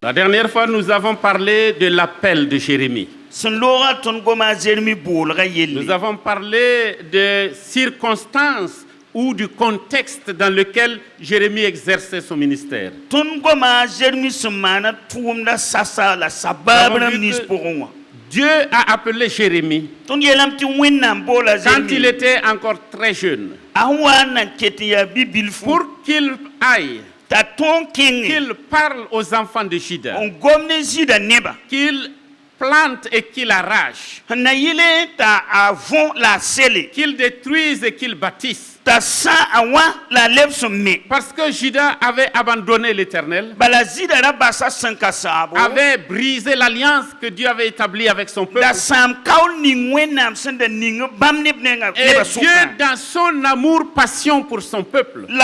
La dernière fois, nous avons parlé de l'appel de Jérémie. Nous avons parlé des circonstances ou du contexte dans lequel Jérémie exerçait son ministère. Dieu a appelé Jérémie quand il était encore très jeune pour qu'il aille, qu'il parle aux enfants de Juda, qu'il plante et qu'il arrache, qu'il détruise et qu'il bâtisse. Parce que Juda avait abandonné l'Éternel, avait brisé l'alliance que Dieu avait établie avec son peuple. Et Dieu, dans son amour, passion pour son peuple, les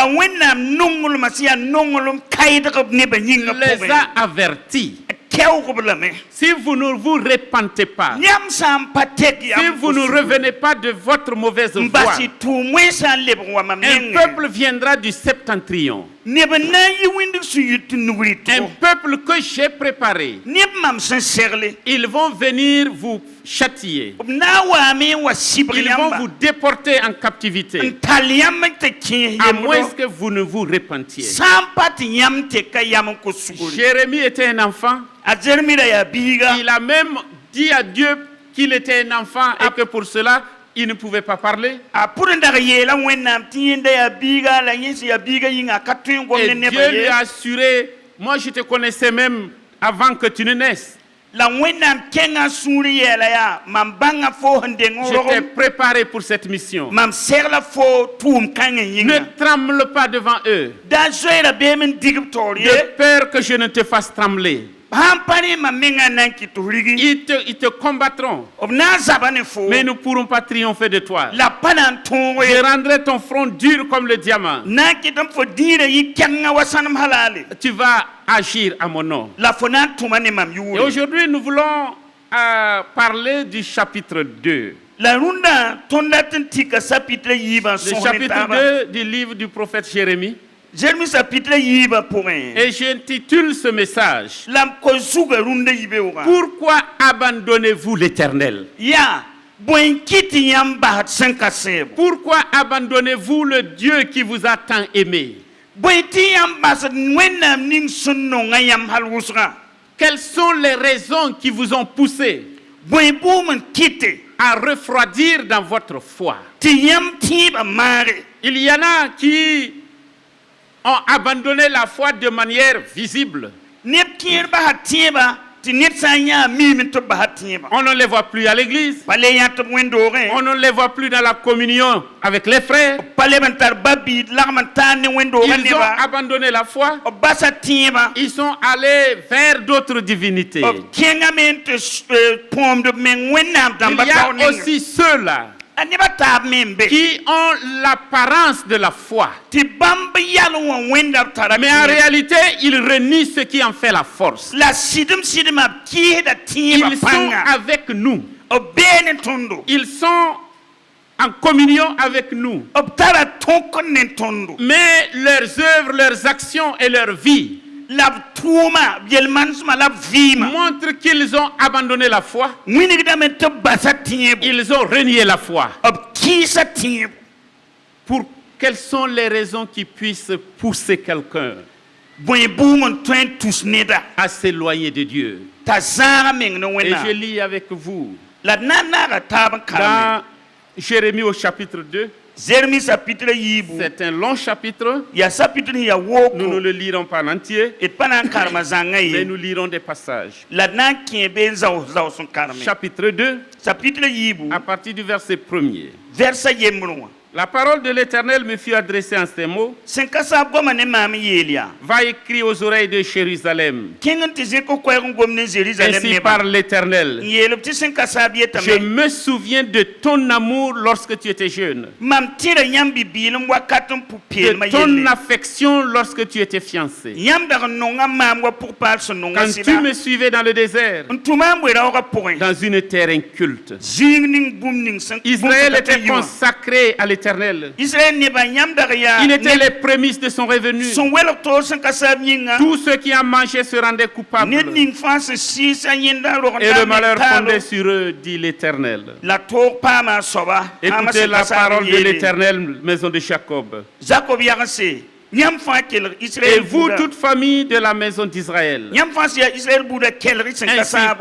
a avertis. Si vous ne vous repentez pas, si vous ne revenez pas de votre mauvaise voie, un peuple viendra du septentrion. Un peuple que j'ai préparé. Ils vont venir vous châtier. Ils vont vous déporter en captivité. À moins que vous ne vous repentiez. Jérémie était un enfant. Il a même dit à Dieu qu'il était un enfant et que pour cela, il ne pouvait pas parler. Et Dieu lui a assuré, moi je te connaissais même avant que tu ne naisses. Je t'ai préparé pour cette mission. Ne tremble pas devant eux, de peur que je ne te fasse trembler. Ils te combattront, mais nous ne pourrons pas triompher de toi. Je rendrai ton front dur comme le diamant. Tu vas agir à mon nom. Et aujourd'hui, nous voulons parler du chapitre 2. Le chapitre 2 du livre du prophète Jérémie. Et j'intitule ce message: Pourquoi abandonnez-vous l'Éternel? Pourquoi abandonnez-vous le Dieu qui vous a tant aimé? Quelles sont les raisons qui vous ont poussé à refroidir dans votre foi? Il y en a qui ont abandonné la foi de manière visible. On ne les voit plus à l'église. On ne les voit plus dans la communion avec les frères. Ils ont abandonné la foi. Ils sont allés vers d'autres divinités. Il y a aussi ceux-là qui ont l'apparence de la foi, mais en réalité ils renient ce qui en fait la force. Ils sont avec nous, ils sont en communion avec nous, mais leurs œuvres, leurs actions et leur vie montrent qu'ils ont abandonné la foi. Ils ont renié la foi. Quelles sont les raisons qui puissent pousser quelqu'un à s'éloigner de Dieu? Et je lis avec vous dans Jérémie au chapitre 2. C'est un long chapitre. Nous ne le lirons pas en entier, mais nous lirons des passages. Chapitre 2, à partir du verset 1er. La parole de l'Éternel me fut adressée en ces mots: Va écrire aux oreilles de Jérusalem. Ainsi parle l'Éternel. Je me souviens de ton amour lorsque tu étais jeune, de ton affection lorsque tu étais fiancé. Quand tu me suivais dans le désert, dans une terre inculte. Israël était consacré à l'Éternel. l'Éternel. Il était les prémices de son revenu. Tous ceux qui en mangeaient se rendaient coupables. Et le malheur fondait sur eux, dit l'Éternel. Écoutez la parole de l'Éternel, maison de Jacob. Et vous, toute famille de la maison d'Israël, ainsi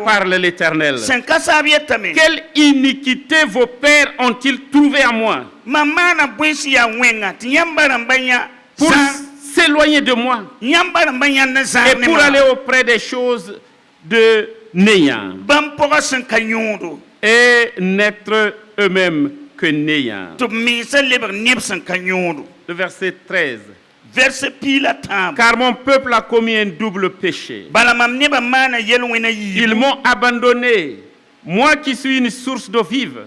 parle l'Éternel. Quelle iniquité vos pères ont-ils trouvé à moi pour s'éloigner de moi et pour aller auprès des choses de néant et n'être eux-mêmes que néant. Le verset 13. Car mon peuple a commis un double péché. Ils m'ont abandonné, moi qui suis une source d'eau vive,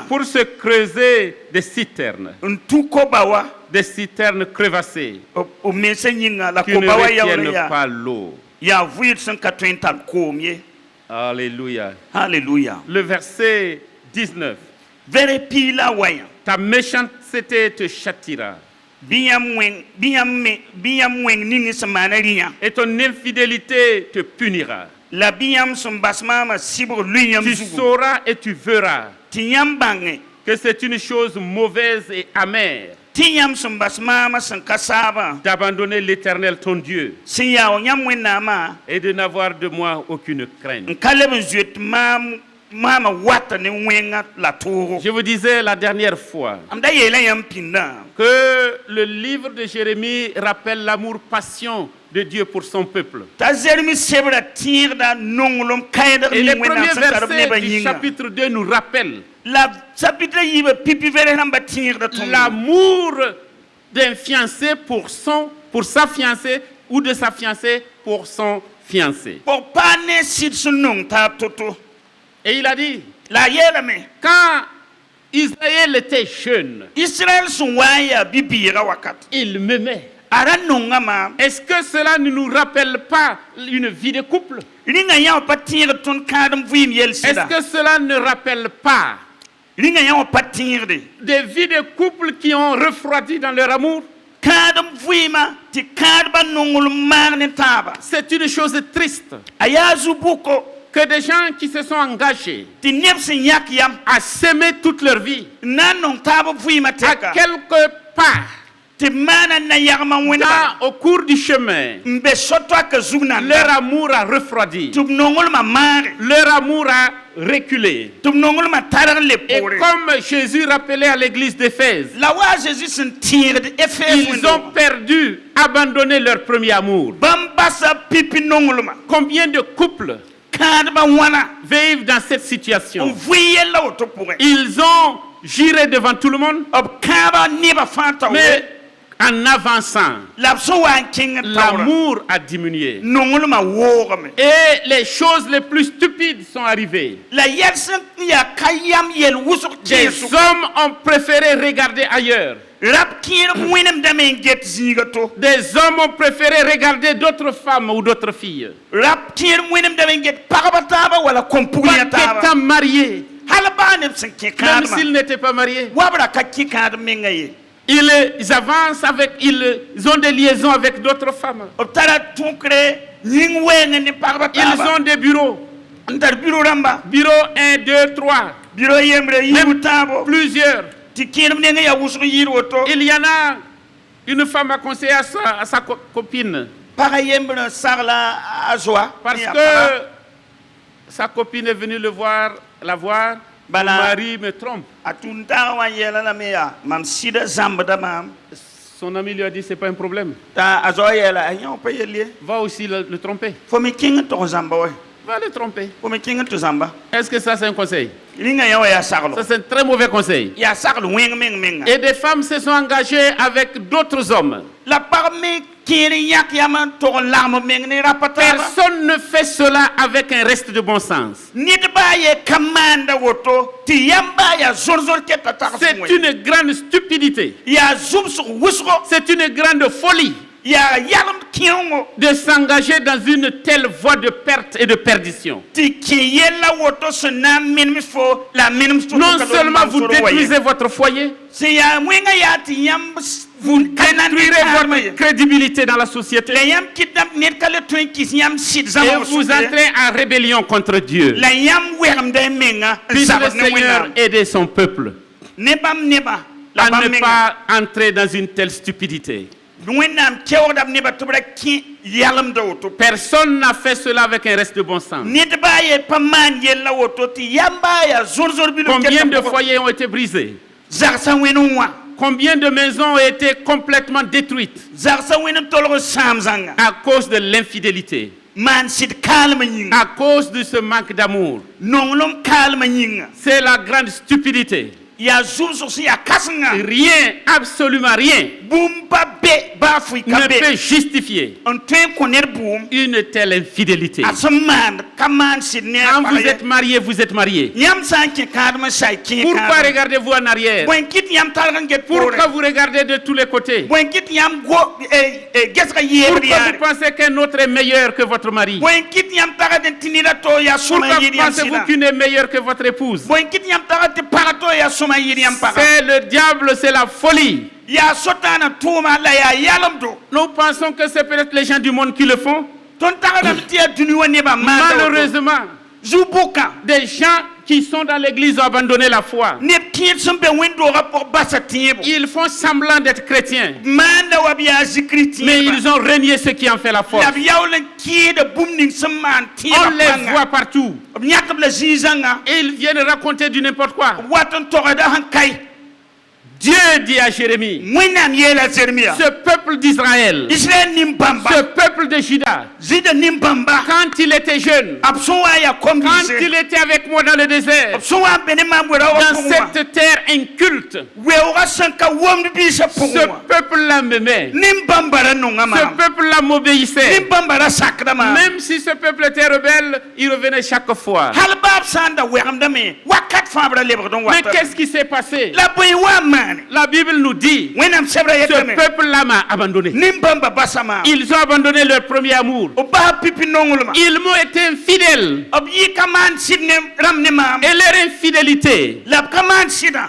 pour se creuser des citernes crevassées qui ne retiennent pas l'eau. Alléluia. Alléluia. Le verset 19. Ta méchanceté te châtira. Et ton infidélité te punira. Tu sauras et tu verras que c'est une chose mauvaise et amère d'abandonner l'Éternel ton Dieu et de n'avoir de moi aucune crainte. Je vous disais la dernière fois que le livre de Jérémie rappelle l'amour-passion de Dieu pour son peuple. Et les premiers versets du chapitre 2 nous rappellent l'amour d'un fiancé pour sa fiancée ou de sa fiancée pour son fiancé. Et il a dit, quand Israël était jeune, il m'aimait. Est-ce que cela ne nous rappelle pas une vie de couple? Est-ce que cela ne rappelle pas des vies de couple qui ont refroidi dans leur amour? C'est une chose triste que des gens qui se sont engagés à s'aimer toute leur vie, à quelque part, au cours du chemin, leur amour a refroidi, leur amour a reculé. Et comme Jésus rappelait à l'église d'Éphèse, ils ont perdu, abandonné leur premier amour. Combien de couples vivent dans cette situation? Ils ont juré devant tout le monde, mais en avançant, l'amour a diminué. Et les choses les plus stupides sont arrivées. Des hommes ont préféré regarder ailleurs. Des hommes ont préféré regarder d'autres femmes ou d'autres filles. Étant mariés, même s'ils n'étaient pas mariés, ils avancent ils ont des liaisons avec d'autres femmes. Ils ont des bureaux. Bureau 1, 2, 3. Même plusieurs. Il y en a une femme a conseillé à sa copine. Parce que sa copine est venue la voir. Mon mari me trompe. Son ami lui a dit, c'est pas un problème. Va aussi le tromper. Va le tromper. Est-ce que ça c'est un conseil? Ça c'est un très mauvais conseil. Et des femmes se sont engagées avec d'autres hommes. Personne ne fait cela avec un reste de bon sens. C'est une grande stupidité. C'est une grande folie. de s'engager dans une telle voie de perte et de perdition. Non seulement vous détruisez votre foyer, vous détruirez votre crédibilité dans la société et vous entrez en rébellion contre Dieu. Puisse le Seigneur aider son peuple à ne pas entrer dans une telle stupidité. Personne n'a fait cela avec un reste de bon sens. Combien de foyers ont été brisés? Combien de maisons ont été complètement détruites à cause de l'infidélité, à cause de ce manque d'amour? C'est la grande stupidité. Rien, absolument rien, ne peut justifier une telle infidélité. Quand vous êtes marié, vous êtes marié. Pourquoi regardez-vous en arrière? Pourquoi vous regardez de tous les côtés? Pourquoi vous pensez qu'un autre est meilleur que votre mari? Pourquoi pensez-vous qu'une est meilleure que votre épouse? C'est le diable, c'est la folie. Nous pensons que c'est peut-être les gens du monde qui le font. Malheureusement, des gens qui sont dans l'église ont abandonné la foi. Ils font semblant d'être chrétiens, mais ils ont renié ce qui en fait la force. On les voit partout. Et ils viennent raconter du n'importe quoi. Dieu dit à Jérémie, ce peuple d'Israël, ce peuple de Juda, quand il était jeune, quand il était avec moi dans le désert, dans cette terre inculte, ce peuple-là m'aimait, ce peuple-là m'obéissait. Même si ce peuple était rebelle, il revenait chaque fois. Mais qu'est-ce qui s'est passé? La Bible nous dit, ce peuple-là m'a abandonné. Ils ont abandonné leur premier amour. Ils m'ont été infidèles. Et leur infidélité,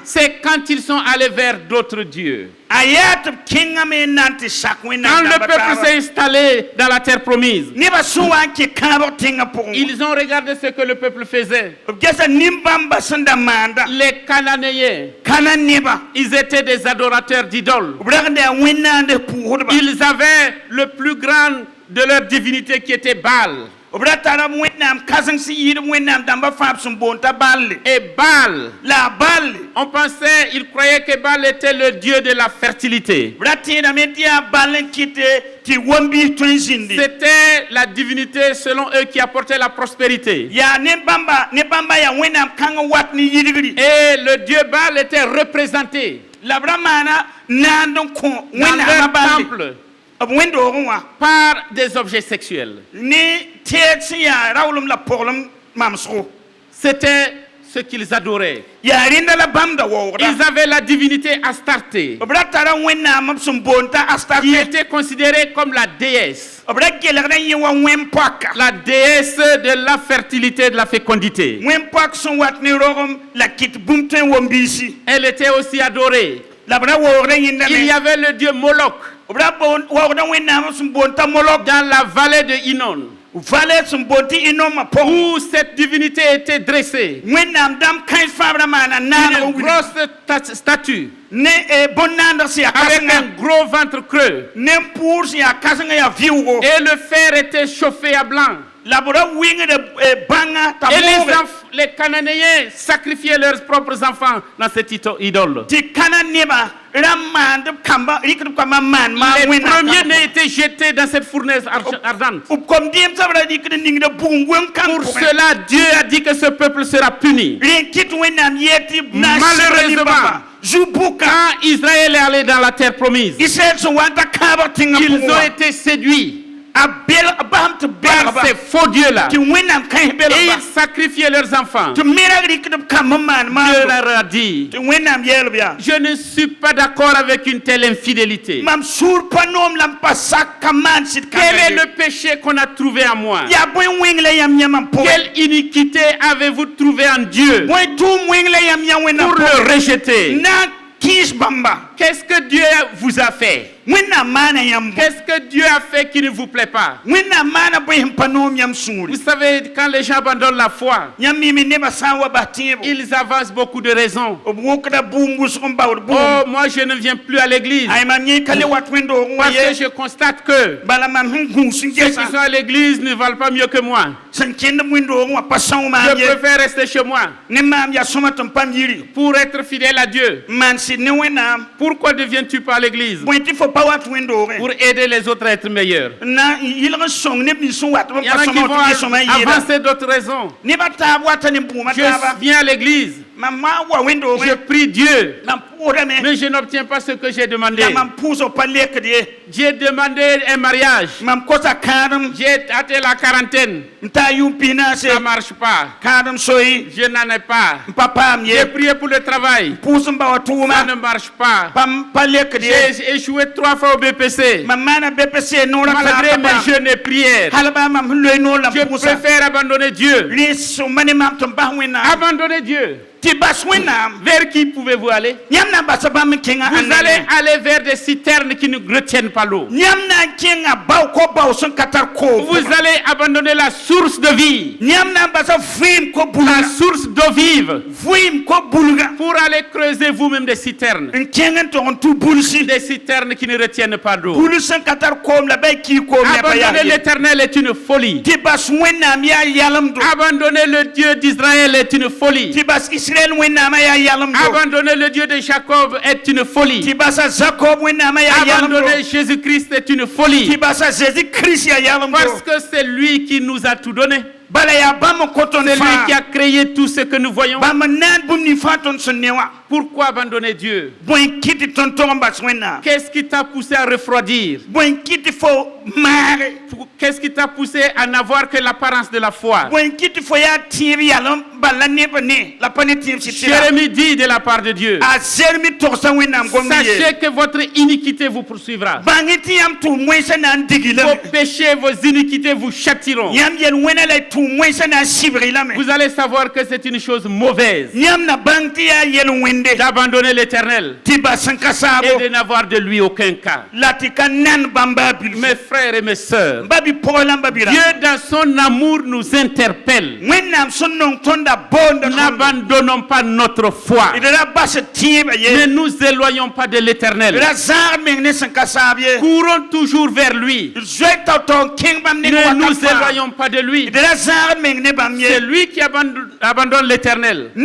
c'est quand ils sont allés vers d'autres dieux. Quand le peuple s'est installé dans la terre promise, ils ont regardé ce que le peuple faisait. Les Cananéens, ils étaient des adorateurs d'idoles. Ils avaient le plus grand de leur divinité qui était Baal. Et Baal, on pensait, ils croyaient que Baal était le dieu de la fertilité. C'était la divinité selon eux qui apportait la prospérité. Et le dieu Baal était représenté dans leur temple par des objets sexuels. C'était ce qu'ils adoraient. Ils avaient la divinité Astarté, qui était considérée comme la déesse. La déesse de la fertilité et de la fécondité. Elle était aussi adorée. Il y avait le dieu Moloch dans la vallée de Hinnom, où cette divinité était dressée. Une grosse statue avec un gros ventre creux. Et le fer était chauffé à blanc. Et les Cananéens sacrifiaient leurs propres enfants dans cette idole. Les premiers n'ont été jetés dans cette fournaise ardente. Pour cela, Dieu a dit que ce peuple sera puni. Malheureusement, quand Israël est allé dans la terre promise, ils ont été séduits par ces faux dieux-là. Et ils sacrifiaient leurs enfants. Dieu leur a dit, je ne suis pas d'accord avec une telle infidélité. Quel est le péché qu'on a trouvé en moi? Quelle iniquité avez-vous trouvé en Dieu pour le rejeter? Qu'est-ce que Dieu vous a fait? Qu'est-ce que Dieu a fait qui ne vous plaît pas? Vous savez, quand les gens abandonnent la foi, ils avancent beaucoup de raisons. Oh, moi je ne viens plus à l'église parce que je constate que ceux qui sont à l'église ne valent pas mieux que moi. Je préfère rester chez moi pour être fidèle à Dieu. Pourquoi ne viens-tu pas à l'église? Pour aider les autres à être meilleurs. Il y en a qui vont avancer d'autres raisons. Je viens à l'église. Je prie Dieu, mais je n'obtiens pas ce que j'ai demandé. J'ai demandé un mariage. J'ai atteint la quarantaine. Ça ne marche pas. Je n'en ai pas. J'ai prié pour le travail. Ça ne marche pas. J'ai échoué 3 fois au BPC. Malgré mes jeûnes et prières, je préfère abandonner Dieu. Abandonner Dieu. Vers qui pouvez-vous aller? Vous allez aller vers des citernes qui ne retiennent pas l'eau. Vous allez abandonner la source de vie, la source d'eau vive, pour aller creuser vous-même des citernes. Des citernes qui ne retiennent pas d'eau. Abandonner l'Éternel est une folie. Abandonner le Dieu d'Israël est une folie. Abandonner le Dieu de Jacob est une folie. Abandonner Jésus-Christ est une folie. Parce que c'est lui qui nous a tout donné. C'est lui qui a créé tout ce que nous voyons. Pourquoi abandonner Dieu? Qu'est-ce qui t'a poussé à refroidir? Qu'est-ce qui t'a poussé à n'avoir que l'apparence de la foi? Jérémie dit de la part de Dieu, sachez que votre iniquité vous poursuivra. Vos péchés, vos iniquités vous châtiront. Vous allez savoir que c'est une chose mauvaise d'abandonner l'Éternel et de n'avoir de lui aucun cas. Mes frères et mes sœurs, Dieu dans son amour nous interpelle. N'abandonnons pas notre foi. Ne nous éloignons pas de l'Éternel. Courons toujours vers lui. Ne nous éloignons pas de lui. C'est lui qui abandonne l'Éternel. Il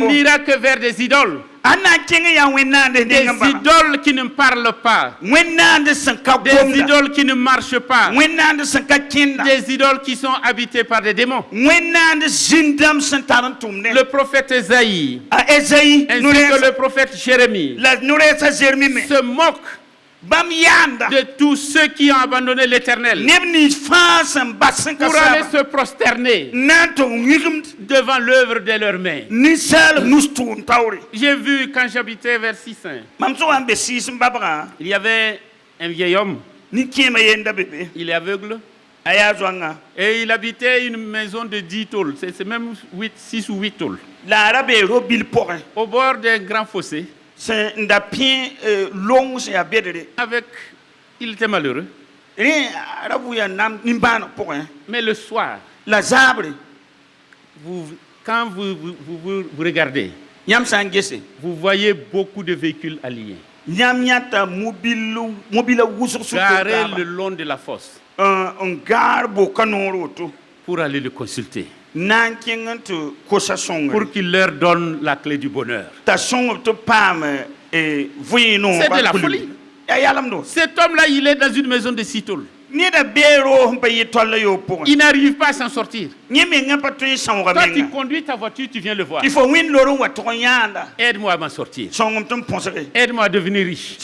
n'ira que vers des idoles. Des idoles qui ne parlent pas. Des idoles qui ne marchent pas. Des idoles qui sont habitées par des démons. Le prophète Esaïe ainsi que le prophète Jérémie se moquent de tous ceux qui ont abandonné l'Éternel pour aller se prosterner devant l'œuvre de leurs mains. J'ai vu quand j'habitais vers Sissin, il y avait un vieil homme. Il est aveugle et il habitait une maison de 10 tôles. C'est même 6 ou 8 tôles au bord d'un grand fossé. Il était malheureux. Mais le soir, quand vous regardez, vous voyez beaucoup de véhicules alliés garés le long de la fosse pour aller le consulter, pour qu'il leur donne la clé du bonheur. C'est de la folie. Cet homme-là, il est dans une maison de 6 tôles. Il n'arrive pas à s'en sortir. Toi, tu conduis ta voiture, tu viens le voir. Aide-moi à m'en sortir. Aide-moi à devenir riche.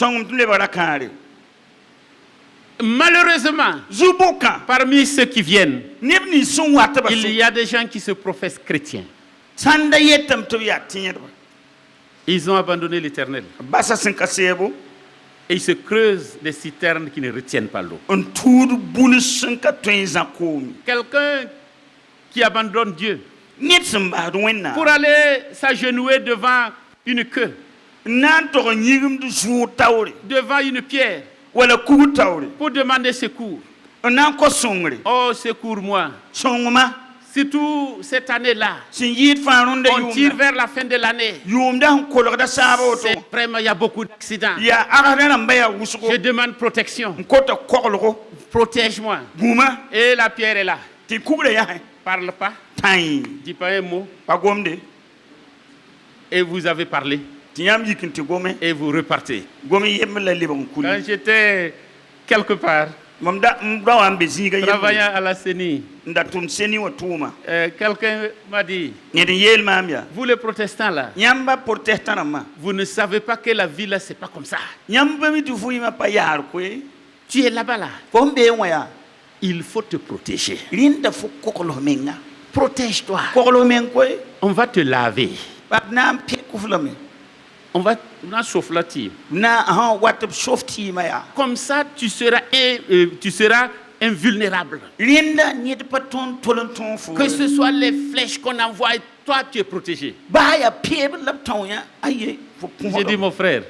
Malheureusement, parmi ceux qui viennent, il y a des gens qui se professent chrétiens. Ils ont abandonné l'Éternel. Et ils se creusent des citernes qui ne retiennent pas l'eau. Quelqu'un qui abandonne Dieu pour aller s'agenouiller devant une queue, devant une pierre, pour demander secours. Oh, secours-moi. Surtout cette année-là, on tire vers la fin de l'année. C'est vraiment, il y a beaucoup d'accidents. Je demande protection. Protège-moi. Et la pierre est là. Parle pas. Dis pas un mot. Et vous avez parlé. Et vous repartez. Quand j'étais quelque part, travaillant à la CENI, quelqu'un m'a dit, vous les protestants là, vous ne savez pas que la vie là, c'est pas comme ça. Tu es là-bas là. Il faut te protéger. Protège-toi. On va te laver. On va souffler. Comme ça, tu seras invulnérable. Que ce soit les flèches qu'on envoie, toi, tu es protégé. J'ai dit, mon frère,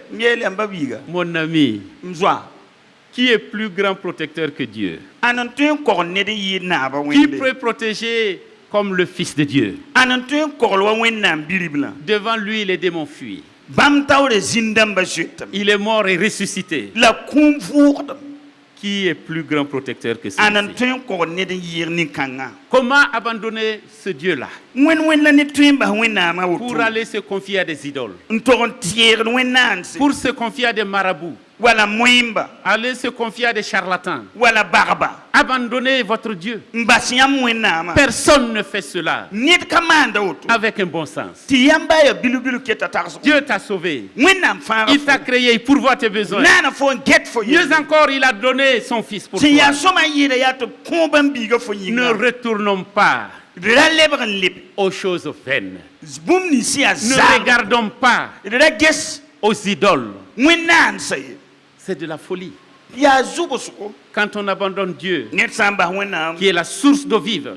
mon ami, qui est plus grand protecteur que Dieu? Qui peut protéger comme le Fils de Dieu? Devant lui, les démons fuient. Il est mort et ressuscité. Qui est plus grand protecteur que celui-ci? Comment abandonner ce Dieu-là pour aller se confier à des idoles, pour se confier à des marabouts, aller se confier à des charlatans, abandonnez votre Dieu? Personne ne fait cela avec un bon sens. Dieu t'a sauvé. Il t'a créé, il pourvoit tes besoins. Mieux encore, il a donné son Fils pour toi. Ne retournons pas aux choses vaines. Ne regardons pas aux idoles. C'est de la folie. Quand on abandonne Dieu, qui est la source d'eau vive,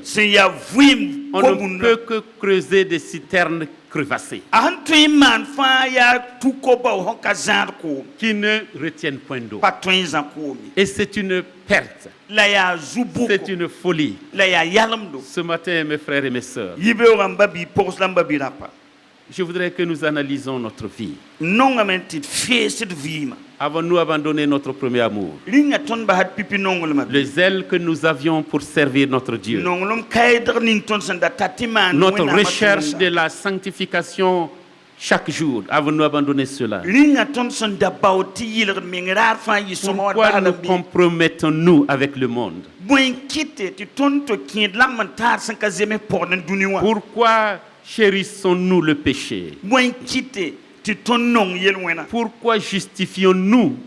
on ne peut que creuser des citernes crevassées qui ne retiennent point d'eau. Et c'est une perte. C'est une folie. Ce matin, mes frères et mes sœurs, je voudrais que nous analysons notre vie. Avons-nous abandonné notre premier amour? Le zèle que nous avions pour servir notre Dieu. Notre recherche de la sanctification chaque jour. Avons-nous abandonné cela? Pourquoi nous compromettons-nous avec le monde? Pourquoi chérissons-nous le péché? Pourquoi justifions-nous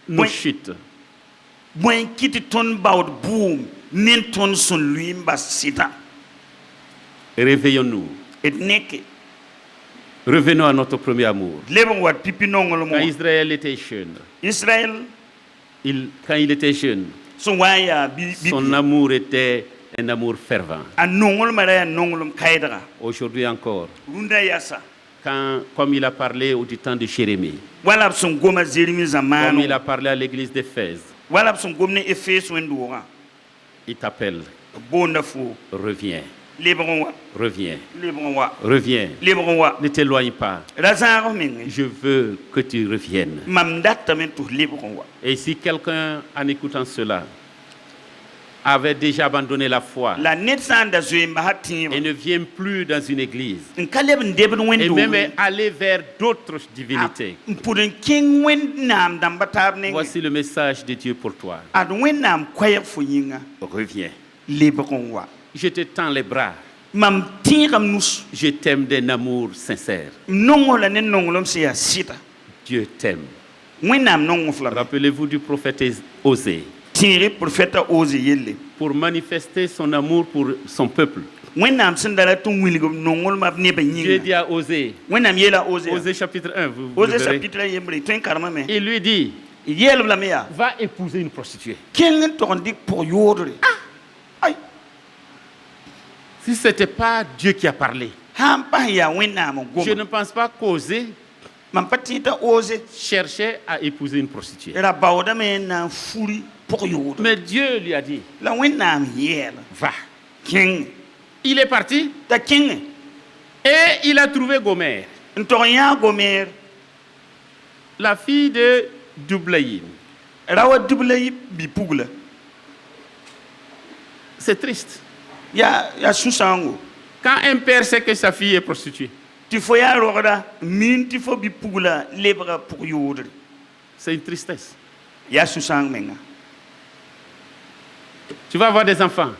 nos chutes? Réveillons-nous. Revenons à notre premier amour. Quand Israël était jeune, quand il était jeune, son amour était un amour fervent. Aujourd'hui encore, comme il a parlé au temps de Jérémie, comme il a parlé à l'église d'Éphèse, il t'appelle. Reviens. Reviens. Reviens. Ne t'éloigne pas. Je veux que tu reviennes. Et si quelqu'un, en écoutant cela, avait déjà abandonné la foi et ne vient plus dans une église et même aller vers d'autres divinités, voici le message de Dieu pour toi. Reviens. Je te tends les bras. Je t'aime d'un amour sincère. Dieu t'aime. Rappelez-vous du prophète Osée. Pour manifester son amour pour son peuple. Dieu dit à Osée, Osée chapitre 1, vous verrez. Il lui dit, va épouser une prostituée. Si ce n'était pas Dieu qui a parlé, je ne pense pas qu'Osée cherchait à épouser une prostituée. Mais Dieu lui a dit, va. Il est parti et il a trouvé Gomer, la fille de Doublaïm. C'est triste. Quand un père sait que sa fille est prostituée, c'est une tristesse. Tu vas avoir des enfants.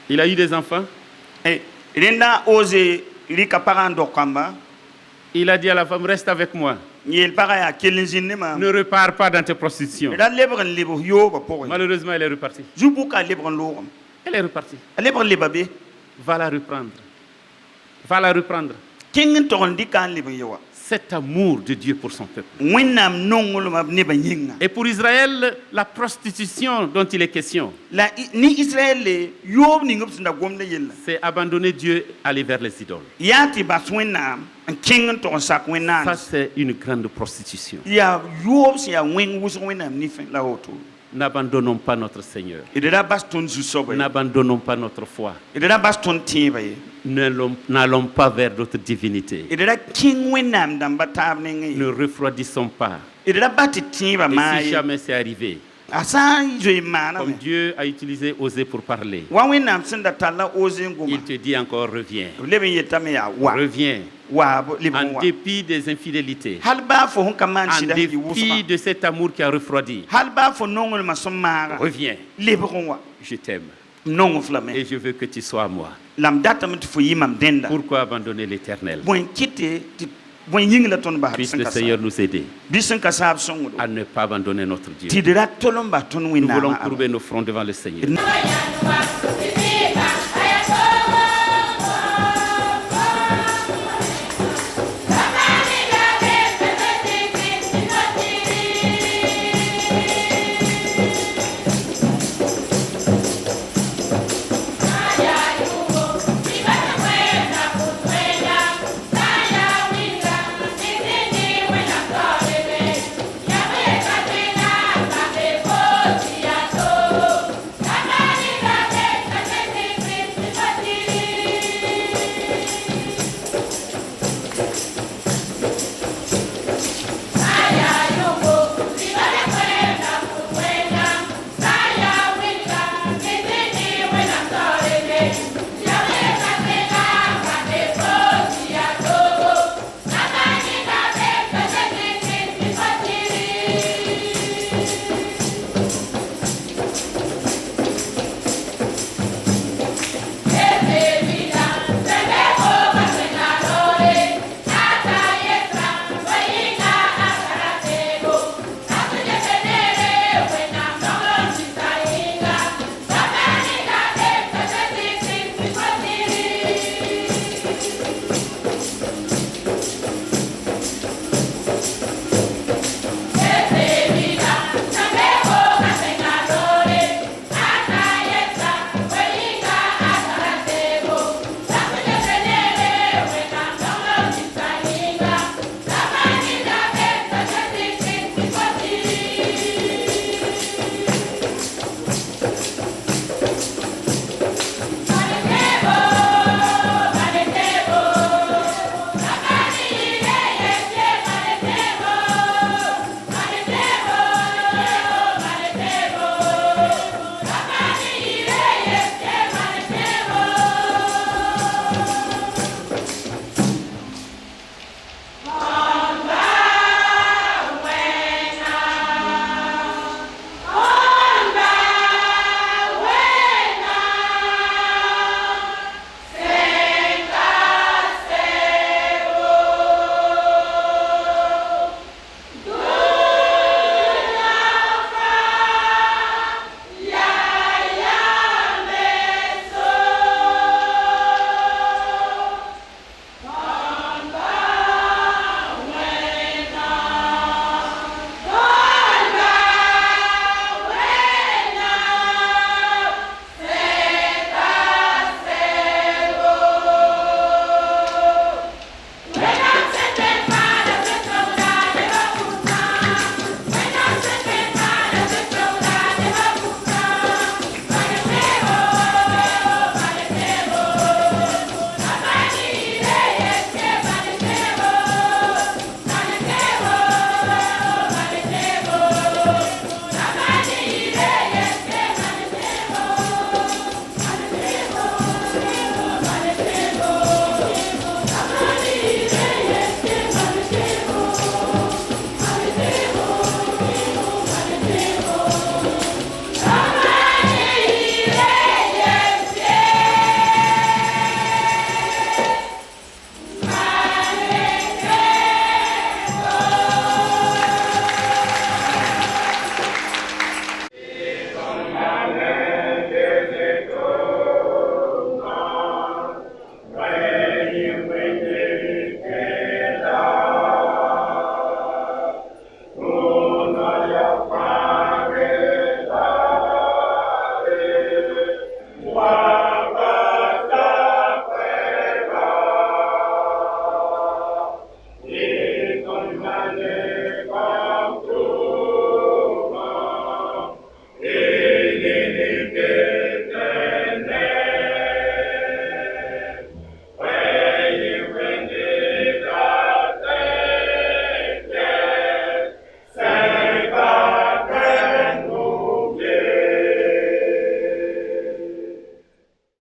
Il a eu des enfants. Il a dit à la femme, reste avec moi. Ne repars pas dans tes prostitutions. Malheureusement, elle est repartie. Elle est repartie. Va la reprendre. Va la reprendre. Cet amour de Dieu pour son peuple. Et pour Israël, la prostitution dont il est question, c'est abandonner Dieu, aller vers les idoles. Ça, c'est une grande prostitution. N'abandonnons pas notre Seigneur. N'abandonnons pas notre foi. N'allons pas vers d'autres divinités. Ne refroidissons pas. Et si jamais c'est arrivé, comme Dieu a utilisé Osée pour parler, il te dit encore reviens. Reviens. En dépit des infidélités, en dépit de cet amour qui a refroidi, reviens. Je t'aime. Et je veux que tu sois à moi. Pourquoi abandonner l'Éternel? Puisse le Seigneur nous aider à ne pas abandonner notre Dieu. Nous voulons courber nos fronts devant le Seigneur.